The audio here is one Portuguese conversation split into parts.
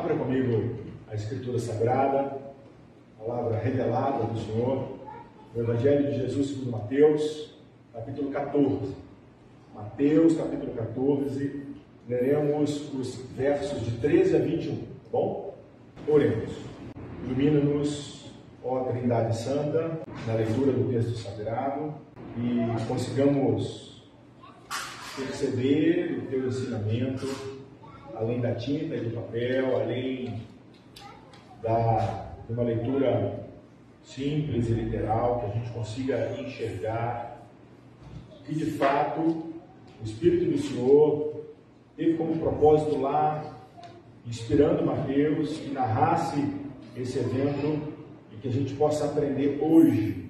Abra comigo a Escritura Sagrada, a palavra revelada do Senhor, o Evangelho de Jesus segundo Mateus, capítulo 14. Mateus, capítulo 14, leremos os versos de 13 a 21, tá bom? Oremos. Ilumina-nos, ó Trindade Santa, na leitura do texto sagrado e consigamos perceber o teu ensinamento, além da tinta e do papel, além de uma leitura simples e literal, que a gente consiga enxergar que, de fato, o Espírito do Senhor teve como propósito lá, inspirando Mateus, que narrasse esse evento e que a gente possa aprender hoje,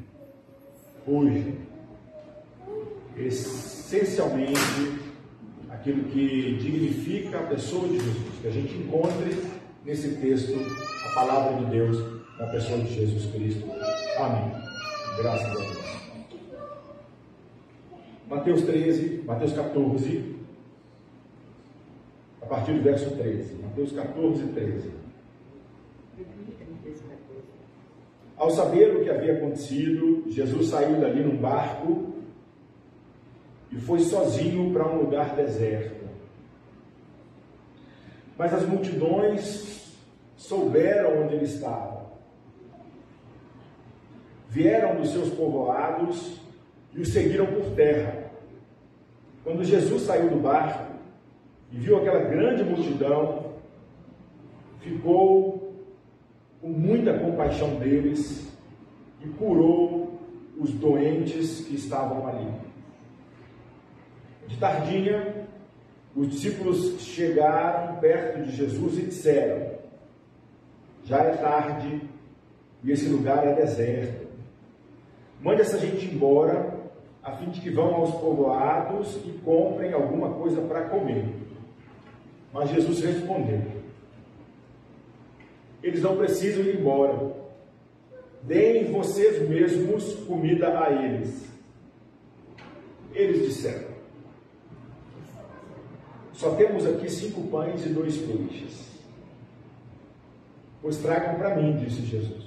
essencialmente, aquilo que dignifica a pessoa de Jesus, que a gente encontre nesse texto a palavra de Deus na pessoa de Jesus Cristo. Amém. Graças a Deus. Mateus 14, a partir do verso 13. Mateus 14, 13. Ao saber o que havia acontecido, Jesus saiu dali num barco e foi sozinho para um lugar deserto. Mas as multidões souberam onde ele estava. Vieram dos seus povoados e o seguiram por terra. Quando Jesus saiu do barco e viu aquela grande multidão, ficou com muita compaixão deles e curou os doentes que estavam ali. De tardinha, os discípulos chegaram perto de Jesus e disseram: já é tarde e esse lugar é deserto. Mande essa gente embora, a fim de que vão aos povoados e comprem alguma coisa para comer. Mas Jesus respondeu: eles não precisam ir embora. Deem vocês mesmos comida a eles. Eles disseram: só temos aqui 5 pães e 2 peixes. Pois tragam para mim, disse Jesus.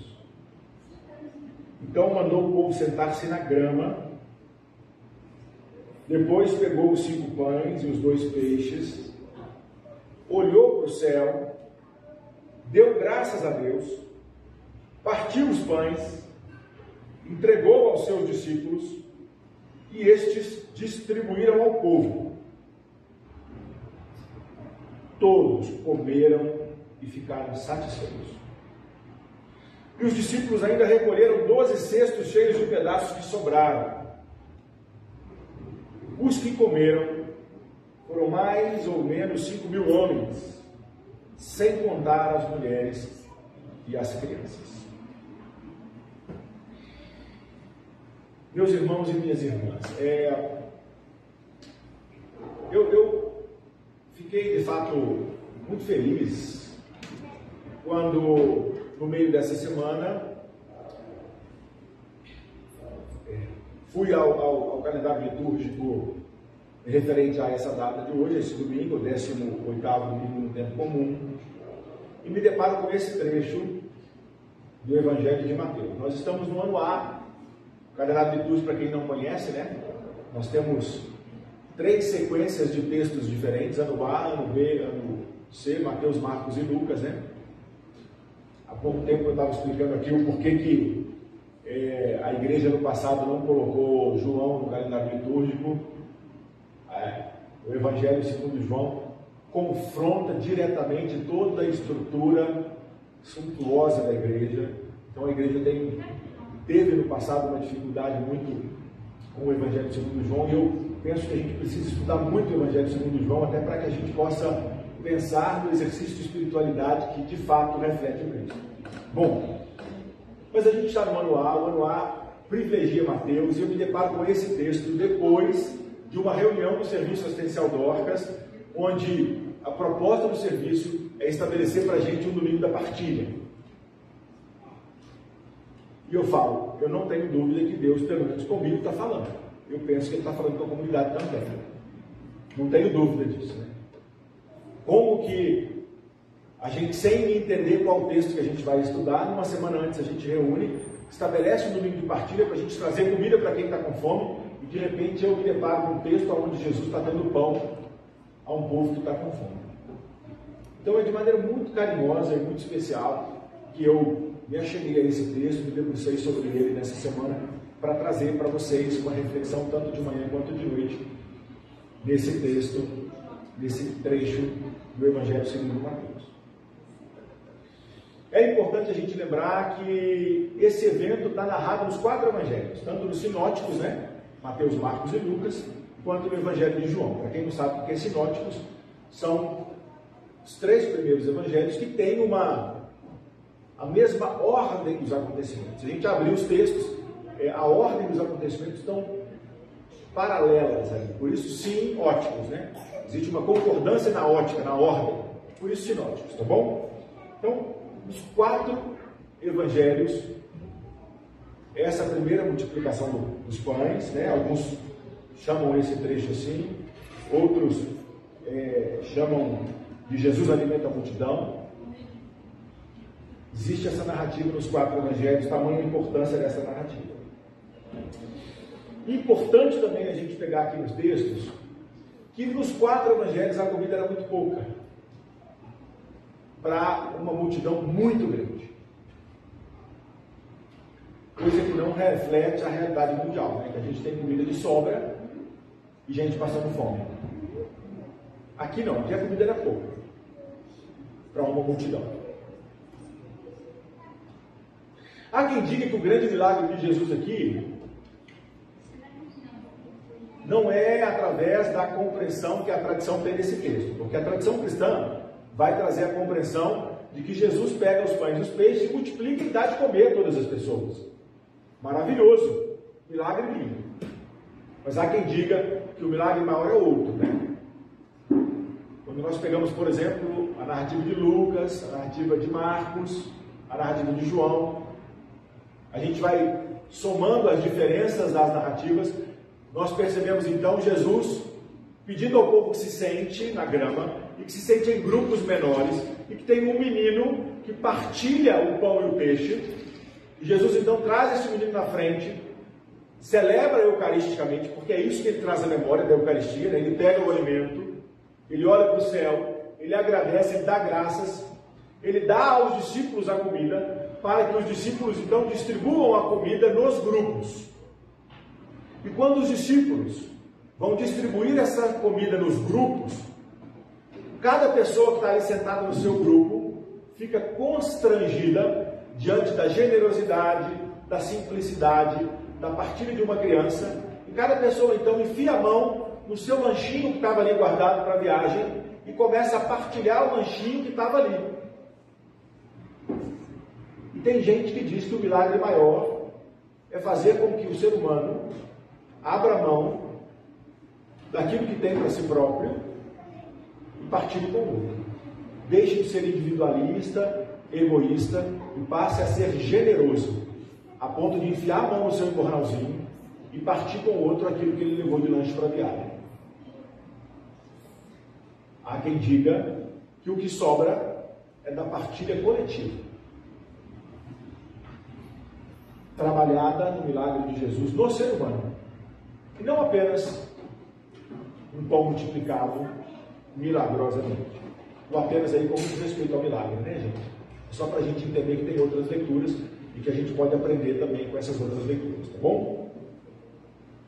Então mandou o povo sentar-se na grama. Depois pegou os 5 pães e os 2 peixes, olhou para o céu, deu graças a Deus, partiu os pães, entregou aos seus discípulos e estes distribuíram ao povo. Todos comeram e ficaram satisfeitos. E os discípulos ainda recolheram 12 cestos cheios de pedaços que sobraram. Os que comeram foram mais ou menos 5.000 homens, sem contar as mulheres e as crianças. Meus irmãos e minhas irmãs, eu fiquei de fato muito feliz quando, no meio dessa semana, fui ao calendário litúrgico referente a essa data de hoje, esse domingo, o 18º domingo no tempo comum, e me deparo com esse trecho do Evangelho de Mateus. Nós estamos no ano A, o calendário litúrgico, para quem não conhece, né? Nós temos 3 sequências de textos diferentes, ano A, ano B, ano C, Mateus, Marcos e Lucas, né? Há pouco tempo eu estava explicando aqui o porquê que a igreja no passado não colocou João no calendário litúrgico. O Evangelho segundo João confronta diretamente toda a estrutura suntuosa da igreja. Então a igreja teve no passado uma dificuldade muito com o Evangelho segundo João, e eu penso que a gente precisa estudar muito o Evangelho segundo João, até para que a gente possa pensar no exercício de espiritualidade que de fato reflete o Cristo. Bom, mas a gente está no ano A, o ano A privilegia Mateus, e eu me deparo com esse texto depois de uma reunião do Serviço Assistencial Dorcas, onde a proposta do serviço é estabelecer para a gente um domingo da partilha. E eu falo, eu não tenho dúvida que Deus, pelo menos comigo, está falando. Eu penso que Ele está falando com a comunidade também. Não tenho dúvida disso, né? Como que A gente, sem entender qual texto que a gente vai estudar, numa semana antes a gente reúne, estabelece um domingo de partilha para a gente trazer comida para quem está com fome, e de repente eu me deparo com um texto onde Jesus está dando pão a um povo que está com fome. Então é de maneira muito carinhosa e muito especial que eu me acheguei a esse texto, me debrucei sobre ele nessa semana, para trazer para vocês uma reflexão tanto de manhã quanto de noite, nesse texto, nesse trecho do Evangelho segundo Mateus. É importante a gente lembrar que esse evento está narrado nos 4 evangelhos, tanto nos sinóticos, né? Mateus, Marcos e Lucas, quanto no Evangelho de João. Para quem não sabe o que é sinóticos, são os 3 primeiros evangelhos que têm a mesma ordem dos acontecimentos. Se a gente abrir os textos, a ordem dos acontecimentos estão paralelas ali. Por isso, sim, óticos, né? Existe uma concordância na ótica, na ordem. Por isso, sinóticos, tá bom? Então, os 4 evangelhos, essa primeira multiplicação dos pães, né? Alguns chamam esse trecho assim, outros chamam de Jesus alimenta a multidão. Existe essa narrativa nos 4 evangelhos, tamanha a importância dessa narrativa. Importante também a gente pegar aqui nos textos, que nos 4 evangelhos a comida era muito pouca, para uma multidão muito grande. Coisa que não reflete a realidade mundial, né? Que a gente tem comida de sobra e gente passando fome. Aqui não, aqui a comida era pouca, para uma multidão. Há quem diga que o grande milagre de Jesus aqui não é através da compreensão que a tradição tem desse texto, porque a tradição cristã vai trazer a compreensão de que Jesus pega os pães e os peixes, multiplica e dá de comer a todas as pessoas. Maravilhoso, milagre lindo. Mas há quem diga que o milagre maior é outro, né? Quando nós pegamos, por exemplo, a narrativa de Lucas, a narrativa de Marcos, a narrativa de João, a gente vai somando as diferenças das narrativas, nós percebemos então Jesus pedindo ao povo que se sente na grama e que se sente em grupos menores e que tem um menino que partilha o pão e o peixe. E Jesus então traz esse menino na frente, celebra eucaristicamente, porque é isso que ele traz à memória da Eucaristia, né? Ele pega o alimento, ele olha para o céu, ele agradece, ele dá graças, ele dá aos discípulos a comida, para que os discípulos então distribuam a comida nos grupos. E quando os discípulos vão distribuir essa comida nos grupos, cada pessoa que está ali sentada no seu grupo fica constrangida diante da generosidade, da simplicidade, da partilha de uma criança, e cada pessoa então enfia a mão no seu lanchinho que estava ali guardado para a viagem e começa a partilhar o lanchinho que estava ali. E tem gente que diz que o milagre maior é fazer com que o ser humano abra mão daquilo que tem para si próprio e partilhe com o outro. Deixe de ser individualista, egoísta e passe a ser generoso, a ponto de enfiar a mão no seu embornalzinho e partir com o outro aquilo que ele levou de lanche para a viagem. Há quem diga que o que sobra é da partilha coletiva, trabalhada no milagre de Jesus no ser humano, e não apenas um pão multiplicado milagrosamente, ou apenas aí como diz respeito ao milagre, né, gente? Só para a gente entender que tem outras leituras e que a gente pode aprender também com essas outras leituras, tá bom?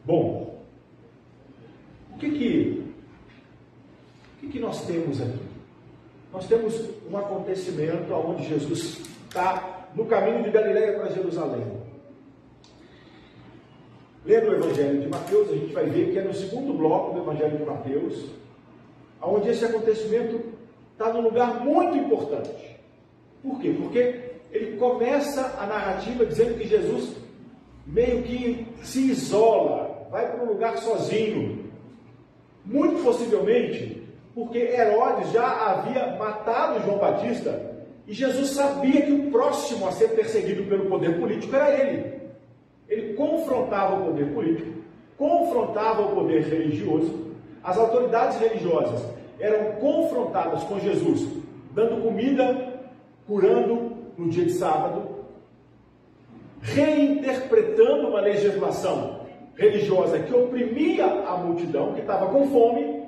Bom, o que nós temos aqui? Nós temos um acontecimento onde Jesus está no caminho de Galileia para Jerusalém. Lendo o Evangelho de Mateus, a gente vai ver que é no segundo bloco do Evangelho de Mateus, onde esse acontecimento está num lugar muito importante. Por quê? Porque ele começa a narrativa dizendo que Jesus meio que se isola, vai para um lugar sozinho. Muito possivelmente porque Herodes já havia matado João Batista e Jesus sabia que o próximo a ser perseguido pelo poder político era ele. Ele confrontava o poder político, confrontava o poder religioso. As autoridades religiosas eram confrontadas com Jesus dando comida, curando no dia de sábado, reinterpretando uma legislação religiosa que oprimia a multidão, que estava com fome,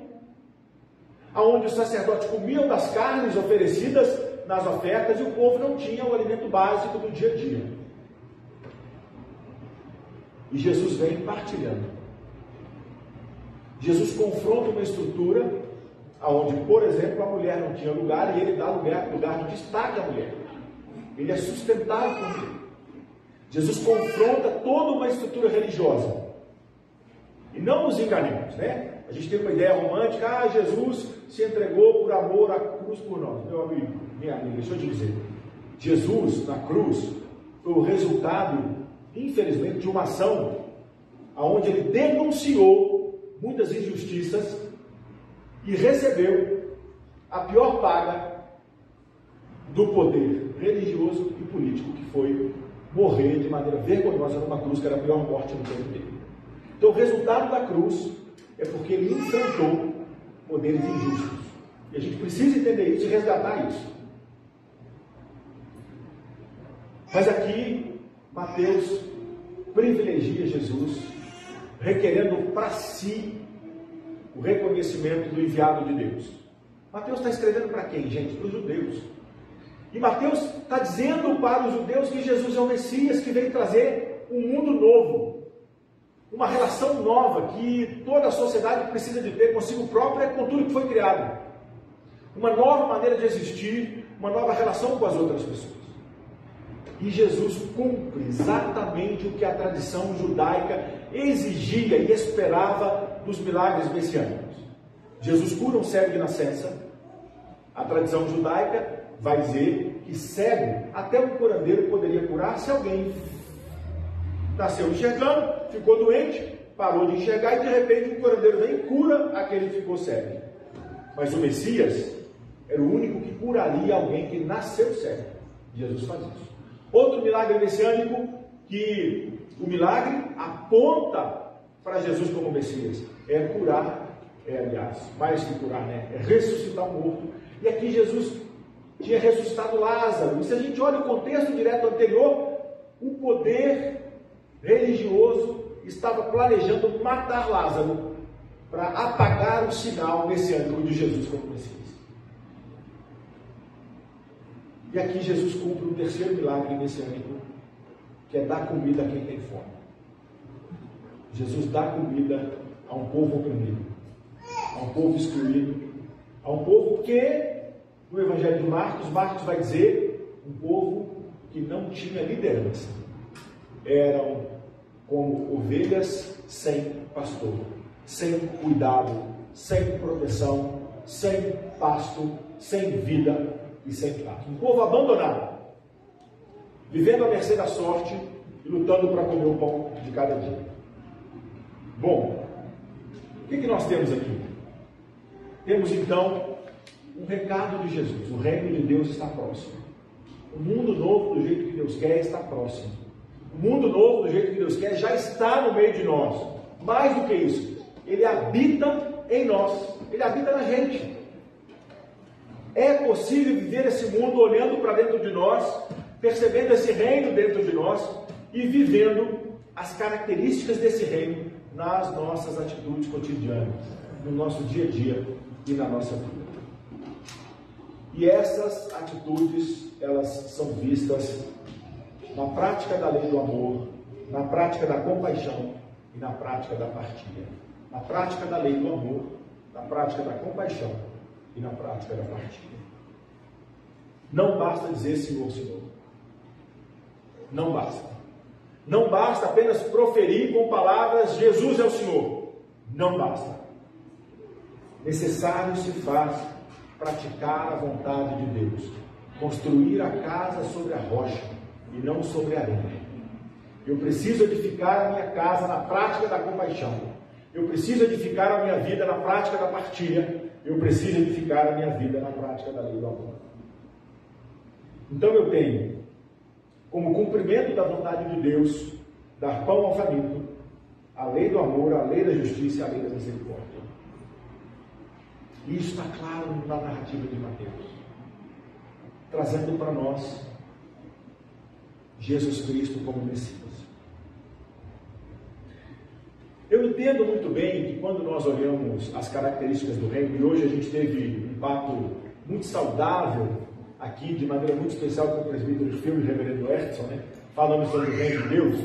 aonde os sacerdotes comiam das carnes oferecidas nas ofertas e o povo não tinha o alimento básico do dia a dia. E Jesus vem partilhando. Jesus confronta uma estrutura onde, por exemplo, a mulher não tinha lugar e ele dá lugar de destaque à mulher. Ele é sustentado por ele. Jesus confronta toda uma estrutura religiosa. E não nos enganemos, né? A gente tem uma ideia romântica, Jesus se entregou por amor à cruz por nós. Meu amigo, minha amiga, deixa eu te dizer. Jesus, na cruz, foi o resultado, infelizmente, de uma ação onde ele denunciou muitas injustiças e recebeu a pior paga do poder religioso e político, que foi morrer de maneira vergonhosa numa cruz, que era a pior morte no tempo dele. Então, o resultado da cruz é porque ele enfrentou poderes injustos. E a gente precisa entender isso e resgatar isso. Mas aqui, Mateus privilegia Jesus, requerendo para si o reconhecimento do enviado de Deus. Mateus está escrevendo para quem, gente? Para os judeus. E Mateus está dizendo para os judeus que Jesus é o Messias, que veio trazer um mundo novo, uma relação nova que toda a sociedade precisa de ter consigo própria e com tudo que foi criado. Uma nova maneira de existir, uma nova relação com as outras pessoas. E Jesus cumpre exatamente o que a tradição judaica exigia e esperava dos milagres messiânicos. Jesus cura um cego de nascença. A tradição judaica vai dizer que cego, até um curandeiro poderia curar se alguém nasceu enxergando, ficou doente, parou de enxergar e de repente o curandeiro vem e cura aquele que ficou cego. Mas o Messias era o único que curaria alguém que nasceu cego. Jesus faz isso. Outro milagre messiânico, que o milagre aponta para Jesus como Messias, é curar, aliás, mais que curar, né? É ressuscitar o morto. E aqui Jesus tinha ressuscitado Lázaro. E se a gente olha o contexto direto anterior, o poder religioso estava planejando matar Lázaro para apagar o sinal messiânico de Jesus como Messias. E aqui Jesus cumpre o terceiro milagre messiânico, que é dar comida a quem tem fome. Jesus dá comida a um povo oprimido, a um povo excluído, a um povo que, no Evangelho de Marcos vai dizer, um povo que não tinha liderança. Eram como ovelhas sem pastor, sem cuidado, sem proteção, sem pasto, sem vida e sem paz. Um povo abandonado, vivendo à mercê da sorte e lutando para comer o pão de cada dia. Bom, o que nós temos aqui? Temos então um recado de Jesus. O reino de Deus está próximo. O mundo novo do jeito que Deus quer está próximo. O mundo novo do jeito que Deus quer já está no meio de nós. Mais do que isso, ele habita em nós. Ele habita na gente. É possível viver esse mundo olhando para dentro de nós, percebendo esse reino dentro de nós e vivendo as características desse reino nas nossas atitudes cotidianas, no nosso dia a dia e na nossa vida. E essas atitudes, elas são vistas na prática da lei do amor, na prática da compaixão e na prática da partilha. Na prática da lei do amor, na prática da compaixão e na prática da partilha. Não basta dizer Senhor, Senhor. Não basta. Não basta apenas proferir com palavras Jesus é o Senhor. Não basta. Necessário se faz praticar a vontade de Deus. Construir a casa sobre a rocha e não sobre a areia. Eu preciso edificar a minha casa na prática da compaixão. Eu preciso edificar a minha vida na prática da partilha. Eu preciso edificar a minha vida na prática da lei do amor. Então eu tenho, como cumprimento da vontade de Deus, dar pão ao faminto, a lei do amor, a lei da justiça e a lei da misericórdia. E isso está claro na narrativa de Mateus. trazendo para nós Jesus Cristo como Messias. Eu entendo muito bem que quando nós olhamos as características do reino, e hoje a gente teve um papo muito saudável aqui, de maneira muito especial com o presbítero Phil e o reverendo Ertson, né? Falando sobre o reino de Deus,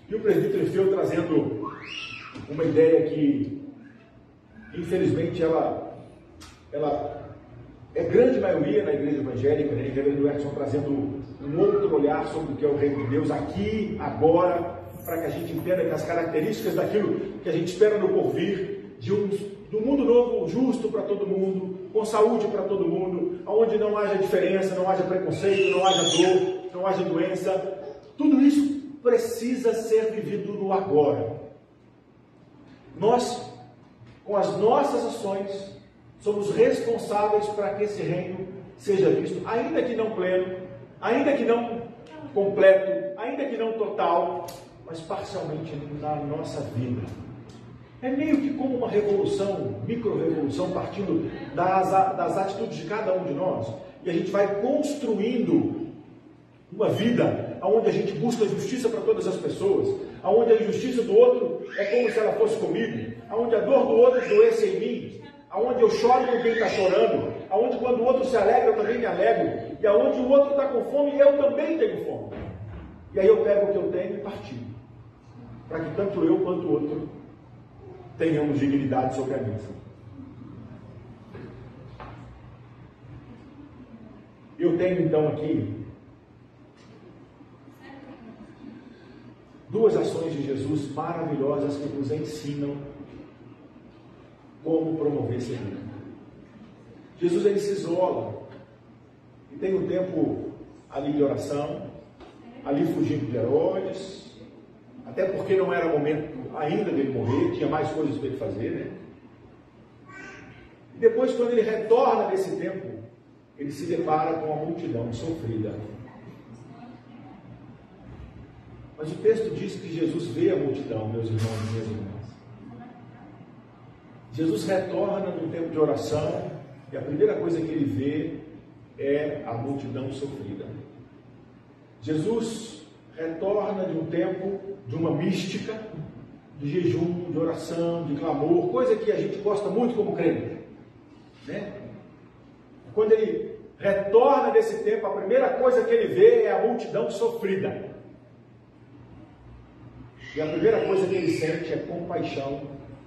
e o presbítero Phil trazendo uma ideia que, infelizmente, ela é grande maioria na igreja evangélica, né? E o reverendo Ertson trazendo um outro olhar sobre o que é o reino de Deus, aqui, agora, para que a gente entenda que as características daquilo que a gente espera no porvir, do mundo novo, justo para todo mundo, com saúde para todo mundo, onde não haja diferença, não haja preconceito, não haja dor, não haja doença, tudo isso precisa ser vivido no agora. Nós, com as nossas ações, somos responsáveis para que esse reino seja visto, ainda que não pleno, ainda que não completo, ainda que não total, mas parcialmente na nossa vida. É meio que como uma revolução, micro-revolução, partindo das atitudes de cada um de nós, e a gente vai construindo uma vida onde a gente busca justiça para todas as pessoas, onde a injustiça do outro é como se ela fosse comigo, onde a dor do outro doesse em mim, onde eu choro com quem está chorando, onde quando o outro se alegra eu também me alegro, e onde o outro está com fome eu também tenho fome. E aí eu pego o que eu tenho e partilho, para que tanto eu quanto o outro tenhamos dignidade sobre a mesa. Eu tenho então aqui duas ações de Jesus maravilhosas que nos ensinam como promover esse reino. Jesus, ele se isola e tem um tempo ali de oração, ali fugindo de Herodes, até porque não era momento ainda dele morrer, tinha mais coisas para ele fazer, né? E depois, quando ele retorna desse tempo, ele se depara com a multidão sofrida. Mas o texto diz que Jesus vê a multidão, meus irmãos e minhas irmãs. Jesus retorna no tempo de oração e a primeira coisa que ele vê é a multidão sofrida. Jesus retorna de um tempo, de uma mística, de jejum, de oração, de clamor, coisa que a gente gosta muito como crente, né? Quando ele retorna desse tempo, a primeira coisa que ele vê é a multidão sofrida. E a primeira coisa que ele sente é compaixão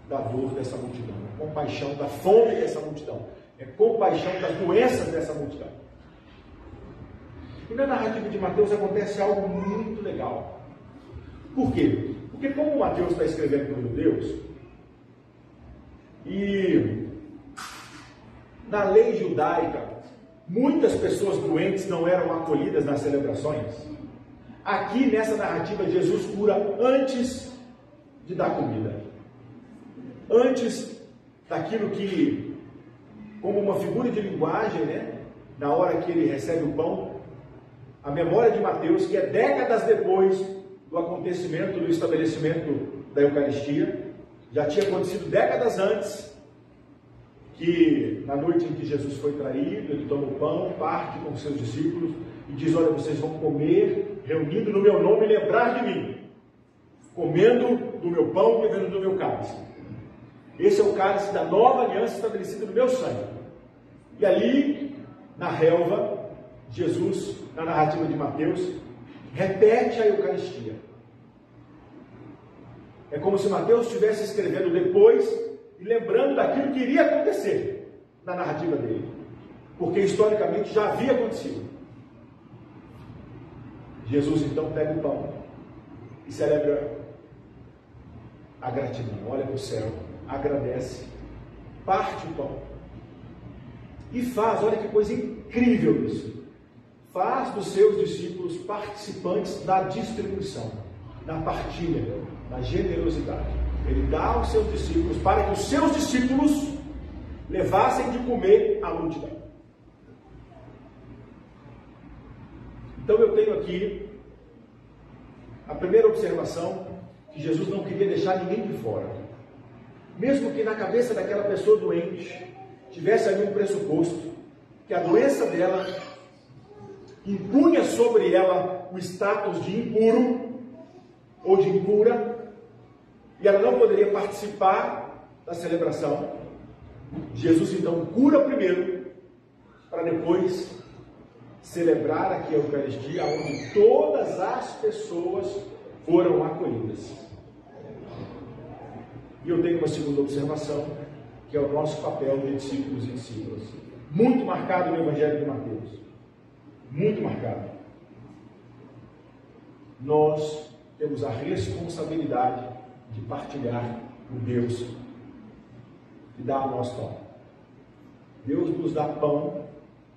da dor dessa multidão, é compaixão da fome dessa multidão, é compaixão das doenças dessa multidão. E na narrativa de Mateus acontece algo muito legal. Por quê? Porque como Mateus está escrevendo para os judeus, e na lei judaica, muitas pessoas doentes não eram acolhidas nas celebrações. Aqui nessa narrativa, Jesus cura antes de dar comida. Antes daquilo que, como uma figura de linguagem, né, na hora que ele recebe o pão, a memória de Mateus, que é décadas depois do acontecimento, do estabelecimento da Eucaristia, já tinha acontecido décadas antes, que na noite em que Jesus foi traído, ele toma o pão, parte com os seus discípulos e diz: olha, vocês vão comer, reunindo no meu nome, e lembrar de mim, comendo do meu pão, bebendo do meu cálice. Esse é o cálice da nova aliança estabelecida no meu sangue. E ali, na relva, Jesus, na narrativa de Mateus, repete a Eucaristia. É como se Mateus estivesse escrevendo depois e lembrando daquilo que iria acontecer na narrativa dele, porque historicamente já havia acontecido. Jesus então pega o pão e celebra a gratidão, olha para o céu, agradece, parte o pão e faz, olha que coisa incrível isso, faz dos seus discípulos participantes da distribuição, na partilha, na generosidade. Ele dá aos seus discípulos para que os seus discípulos levassem de comer a multidão. Então eu tenho aqui a primeira observação, que Jesus não queria deixar ninguém de fora. Mesmo que na cabeça daquela pessoa doente tivesse ali um pressuposto, que a doença dela impunha sobre ela o status de impuro ou de impura, e ela não poderia participar da celebração. Jesus então cura primeiro, para depois celebrar aqui a Eucaristia, onde todas as pessoas foram acolhidas. E eu tenho uma segunda observação, que é o nosso papel de discípulos e discípulas, muito marcado no Evangelho de Mateus, muito marcado. Nós temos a responsabilidade de partilhar o Deus que dá a nós pão. Deus nos dá pão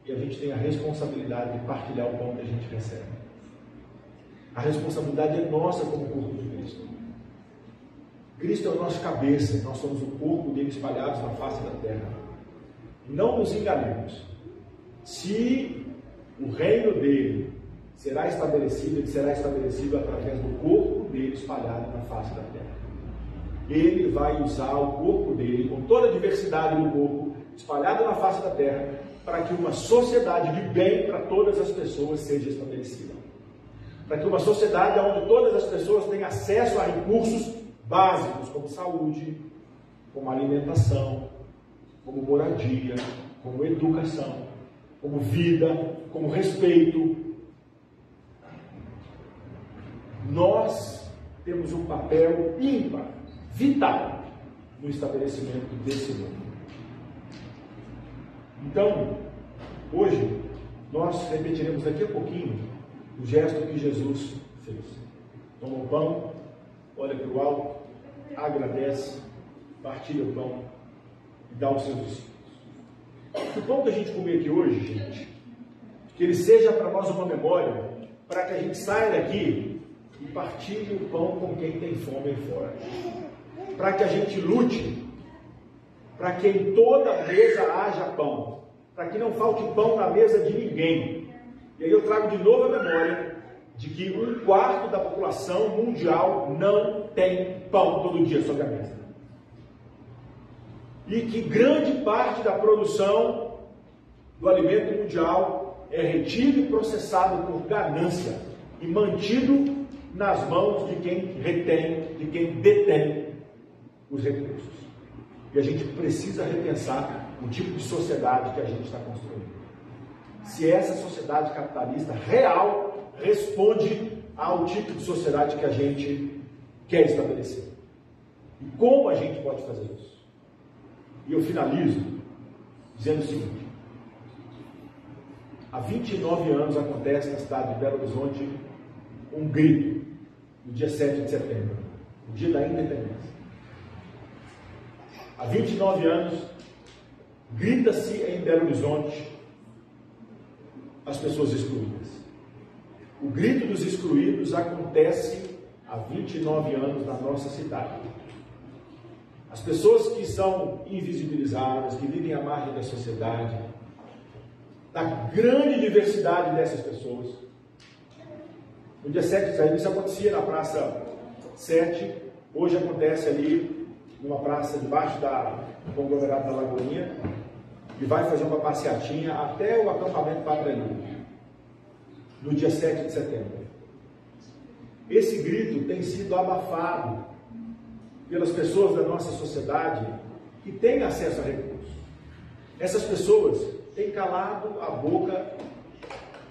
e a gente tem a responsabilidade de partilhar o pão que a gente recebe. A responsabilidade é nossa como corpo de Cristo. Cristo é o nosso cabeça, nós somos o corpo dele espalhados na face da terra. Não nos enganemos. Se o reino dele será estabelecido, ele será estabelecido através do corpo dele espalhado na face da terra. Ele vai usar o corpo dele, com toda a diversidade do corpo, espalhado na face da terra, para que uma sociedade de bem para todas as pessoas seja estabelecida. Para que uma sociedade onde todas as pessoas tenham acesso a recursos básicos, como saúde, como alimentação, como moradia, como educação, como vida, como respeito. Nós temos um papel ímpar, vital, no estabelecimento desse mundo. Então, hoje, nós repetiremos daqui a pouquinho o gesto que Jesus fez. Toma o pão, olha para o alto, agradece, partilha o pão e dá aos seus discípulos. O pão que a gente comer aqui hoje, gente, que ele seja para nós uma memória, para que a gente saia daqui e partilhe o pão com quem tem fome aí fora. Para que a gente lute, para que em toda mesa haja pão, para que não falte pão na mesa de ninguém. E aí eu trago de novo a memória de que 1/4 da população mundial não tem pão todo dia sobre a mesa. E que grande parte da produção do alimento mundial é retido e processado por ganância e mantido nas mãos de quem retém, de quem detém os recursos. E a gente precisa repensar o tipo de sociedade que a gente está construindo. Se essa sociedade capitalista real responde ao tipo de sociedade que a gente quer estabelecer. E como a gente pode fazer isso? E eu finalizo dizendo o seguinte: há 29 anos acontece na cidade de Belo Horizonte um grito, no dia 7 de setembro, o dia da independência. Há 29 anos, grita-se em Belo Horizonte as pessoas excluídas. O grito dos excluídos acontece há 29 anos na nossa cidade. As pessoas que são invisibilizadas, que vivem à margem da sociedade, da grande diversidade dessas pessoas. No dia 7 de setembro, isso acontecia na Praça 7, hoje acontece ali numa praça debaixo do conglomerado da Lagoinha, e vai fazer uma passeatinha até o acampamento Padre Lírio, no dia 7 de setembro. Esse grito tem sido abafado pelas pessoas da nossa sociedade que têm acesso a recursos. Essas pessoas têm calado a boca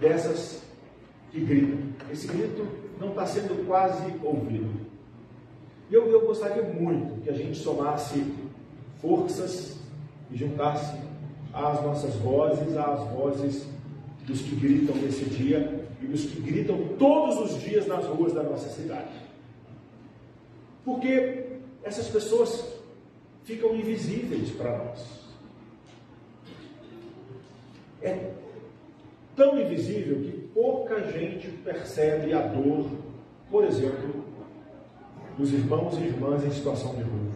dessas que gritam. Esse grito não está sendo quase ouvido. E eu gostaria muito que a gente somasse forças e juntasse as nossas vozes às vozes dos que gritam nesse dia e dos que gritam todos os dias nas ruas da nossa cidade. Porque essas pessoas ficam invisíveis para nós. É tão invisível que pouca gente percebe a dor, por exemplo, dos irmãos e irmãs em situação de rua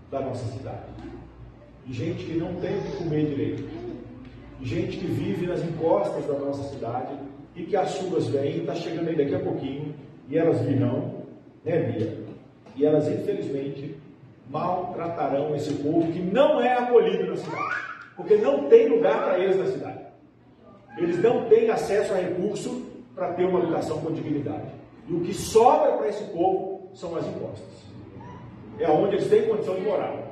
da nossa cidade. Gente que não tem o que comer direito. Gente que vive nas encostas da nossa cidade e que as chuvas vêm e está chegando aí daqui a pouquinho e elas virão, né, Bia? E elas, infelizmente, maltratarão esse povo que não é acolhido na cidade, porque não tem lugar para eles na cidade. eles não têm acesso a recurso para ter uma educação com dignidade. E o que sobra para esse povo são as impostas. É onde eles têm condição de morar.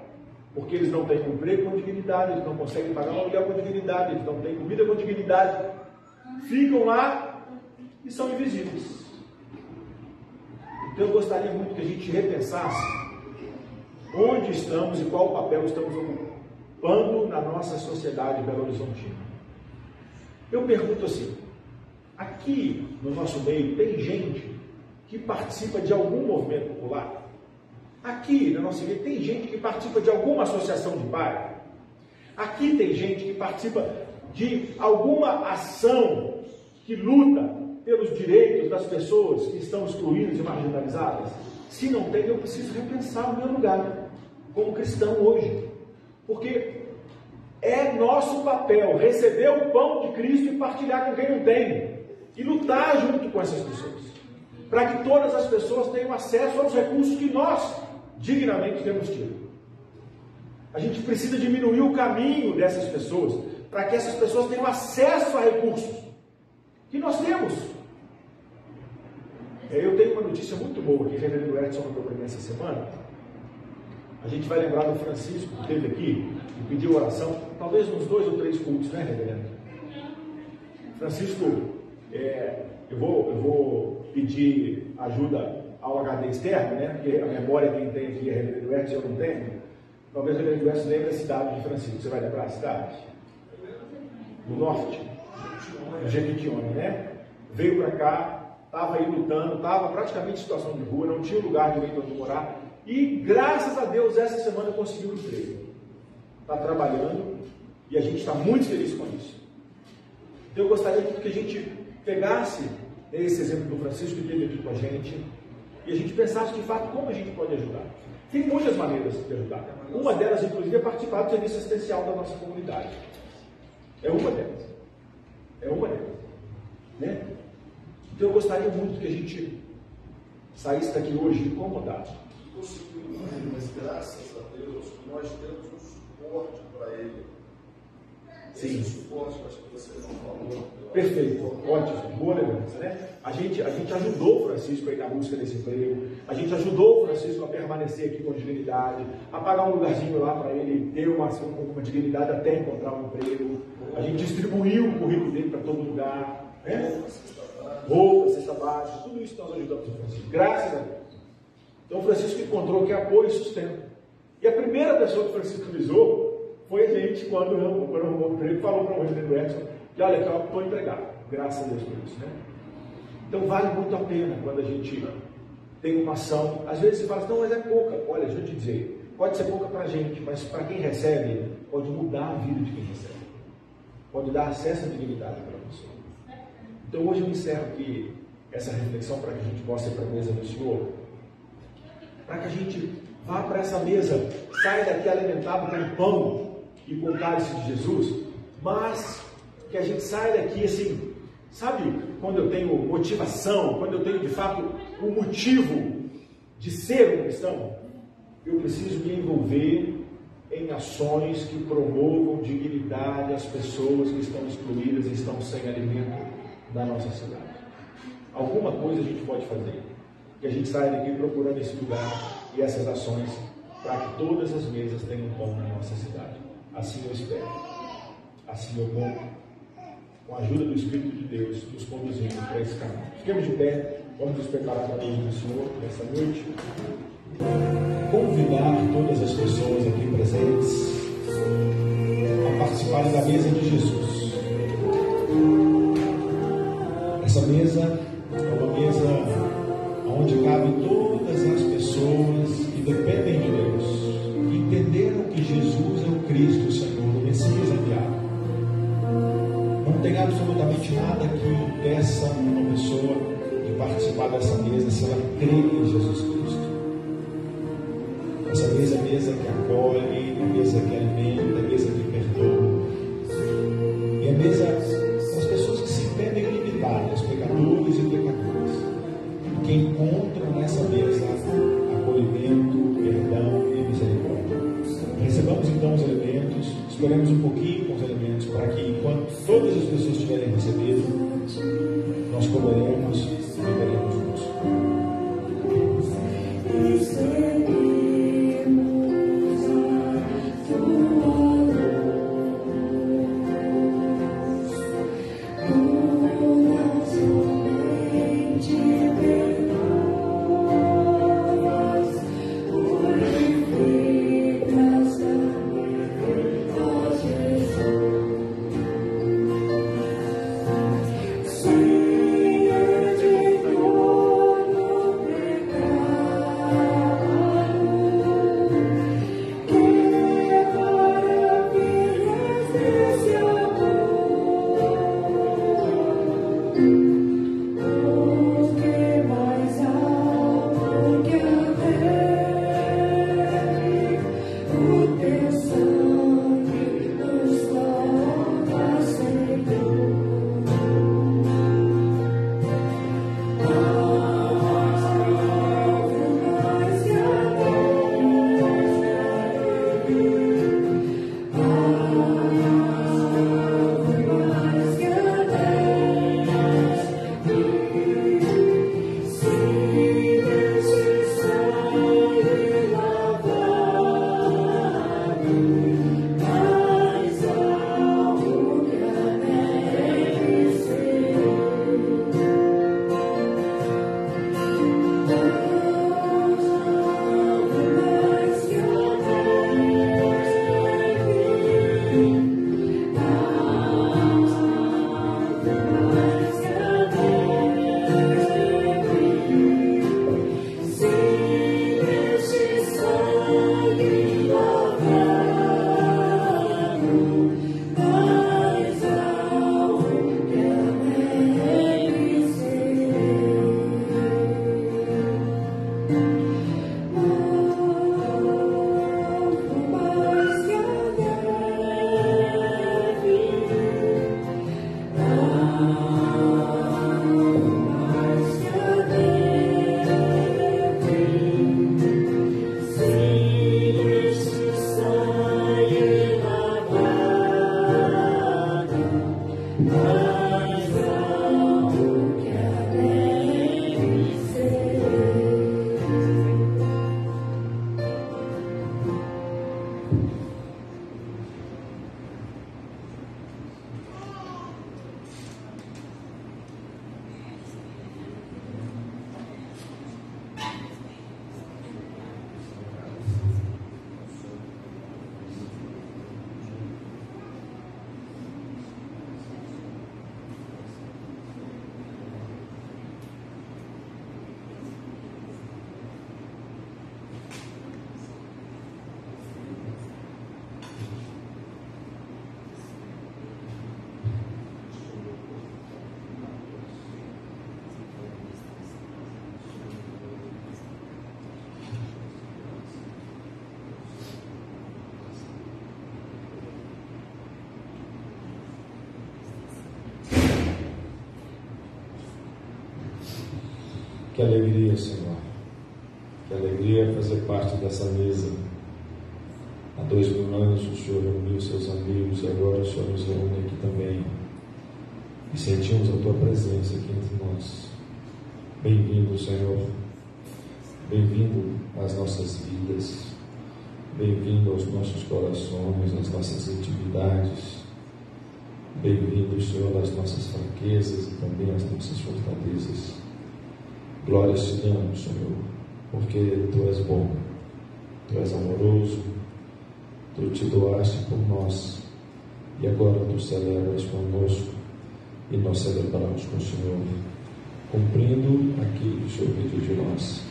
Porque eles não têm emprego com dignidade, eles não conseguem pagar um aluguel com dignidade, eles não têm comida com dignidade. Ficam lá e são invisíveis. Então eu gostaria muito que a gente repensasse onde estamos e qual papel estamos ocupando na nossa sociedade belo-horizontina. Eu pergunto assim, aqui no nosso meio tem gente que participa de algum movimento popular? Aqui na nossa igreja tem gente que participa de alguma associação de bairro? Aqui tem gente que participa de alguma ação que luta pelos direitos das pessoas que estão excluídas e marginalizadas? Se não tem, eu preciso repensar o meu lugar como cristão hoje. Porque é nosso papel receber o pão de Cristo e partilhar com quem não tem. E lutar junto com essas pessoas. Para que todas as pessoas tenham acesso aos recursos que nós dignamente temos tido. A gente precisa diminuir o caminho dessas pessoas, para que essas pessoas tenham acesso a recursos que nós temos. Eu tenho uma notícia muito boa que o reverendo Edson mandou para mim essa semana. A gente vai lembrar do Francisco, que esteve aqui e pediu oração, talvez nos 2 ou 3 cultos, né, reverendo? Francisco, eu vou pedir ajuda ao HD externo, né? Porque a memória quem tem aqui é reverendo Edson, eu não tenho. Talvez o reverendo Edson lembre a cidade de Francisco. Você vai lembrar a cidade? Do norte? Jequitinhonha, né? Veio para cá, estava aí lutando, estava praticamente em situação de rua, não tinha lugar direito onde morar. E graças a Deus, essa semana conseguiu um emprego. Está trabalhando e a gente está muito feliz com isso. Então eu gostaria muito que a gente pegasse esse exemplo do Francisco que esteve aqui com a gente e a gente pensasse de fato como a gente pode ajudar. Tem muitas maneiras de ajudar. Uma delas, inclusive, é participar do serviço assistencial da nossa comunidade. É uma delas. É uma delas. Né? Então eu gostaria muito que a gente saísse daqui hoje incomodado. Mas graças a Deus nós temos um suporte para ele. Sim. Esse suporte, acho que você não falou. Perfeito, ótimo, boa lembrança, né? A gente ajudou o Francisco a ir na busca desse emprego, a gente ajudou o Francisco a permanecer aqui com dignidade, a pagar um lugarzinho lá para ele ter uma dignidade até encontrar um emprego. A gente distribuiu o currículo dele para todo lugar, né? Roupa, cesta básica, tudo isso nós ajudamos o Francisco, graças a Deus. Então o Francisco encontrou aqui apoio e sustento. E a primeira pessoa que o Francisco avisou foi a gente, quando arrumou o emprego, falou para o reverendo Edson que olha, que eu estou empregado, graças a Deus por isso, né? Então vale muito a pena quando a gente tem uma ação. Às vezes você fala assim, não, mas é pouca. Olha, deixa eu te dizer, pode ser pouca para a gente, mas para quem recebe, pode mudar a vida de quem recebe. Pode dar acesso à dignidade para a pessoa. Então hoje eu encerro aqui essa reflexão para que a gente possa ir para a mesa do Senhor, para que a gente vá para essa mesa, saia daqui alimentado com pão e com o cálice de Jesus, mas que a gente saia daqui assim, sabe, quando eu tenho motivação, quando eu tenho de fato um motivo de ser um cristão, eu preciso me envolver em ações que promovam dignidade às pessoas que estão excluídas e estão sem alimento da nossa cidade. Alguma coisa a gente pode fazer, que a gente saia daqui procurando esse lugar e essas ações para que todas as mesas tenham pão na nossa cidade. Assim eu espero, assim eu conto, com a ajuda do Espírito de Deus, nos conduzindo para esse caminho. Fiquemos de pé, vamos nos preparar para a mesa do Senhor nessa noite. Convidar todas as pessoas aqui presentes a participarem da mesa de Jesus. Essa mesa é uma mesa onde cabem todas as pessoas que dependem de Deus, que entenderam que Jesus é o Cristo, o Senhor, o Messias enviado. Não tem absolutamente nada que impeça uma pessoa de participar dessa mesa se ela crê em Jesus Cristo. Essa mesa é a mesa que acolhe, é a mesa que alimenta, é a mesa que perdoa. E a mesa são as pessoas que se entendem limitadas, pecadores e pecadoras, que encontram nessa mesa acolhimento, perdão e misericórdia. Recebamos então os elementos, esperemos um pouquinho com os elementos, para que enquanto todas as pessoas tiverem recebido, nós comeremos e beberemos juntos. Que alegria, Senhor. Que alegria fazer parte dessa mesa. Há 2000 anos o Senhor reuniu seus amigos e agora o Senhor nos reúne aqui também. E sentimos a Tua presença aqui entre nós. Bem-vindo, Senhor. Bem-vindo às nossas vidas. Bem-vindo aos nossos corações, às nossas intimidades. Bem-vindo, Senhor, às nossas fraquezas e também às nossas fortalezas. Glórias te damos, Senhor, porque Tu és bom, Tu és amoroso, Tu te doaste por nós e agora Tu celebras conosco e nós celebramos com o Senhor, cumprindo aquilo que o Senhor pediu de nós.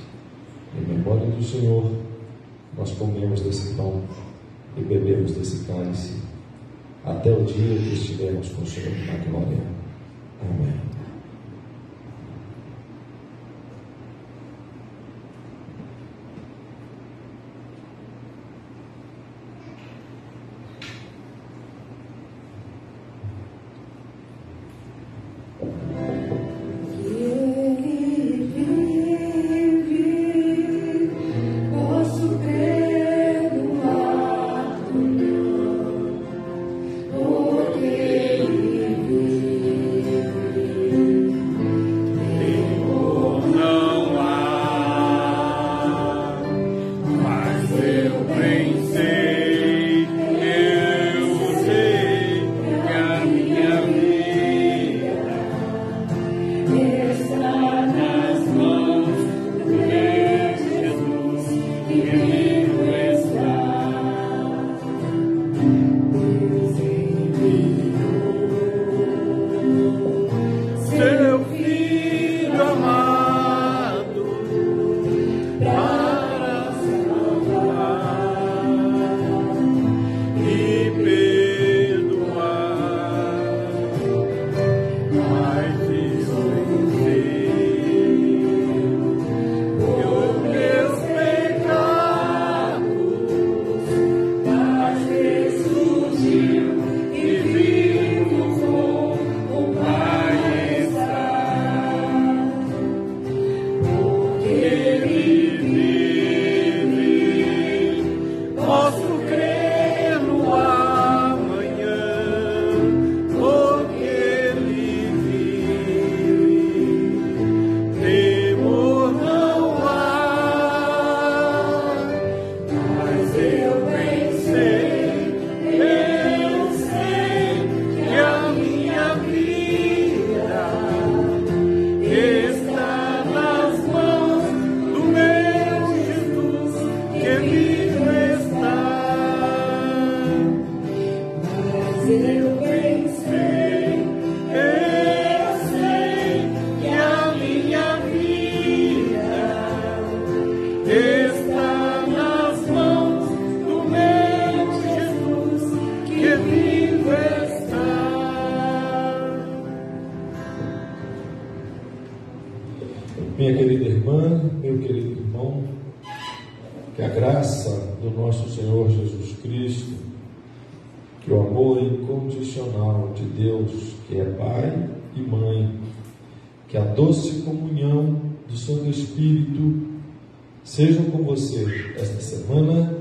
Em memória do Senhor, nós comemos desse pão e bebemos desse cálice até o dia que estivermos com o Senhor na glória. Amém. Porque Minha querida irmã, meu querido irmão, que a graça do nosso Senhor Jesus Cristo, que o amor incondicional de Deus, que é Pai e Mãe, que a doce comunhão do Santo Espírito sejam com você esta semana,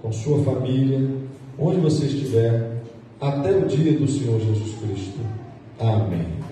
com sua família, onde você estiver, até o dia do Senhor Jesus Cristo. Amém.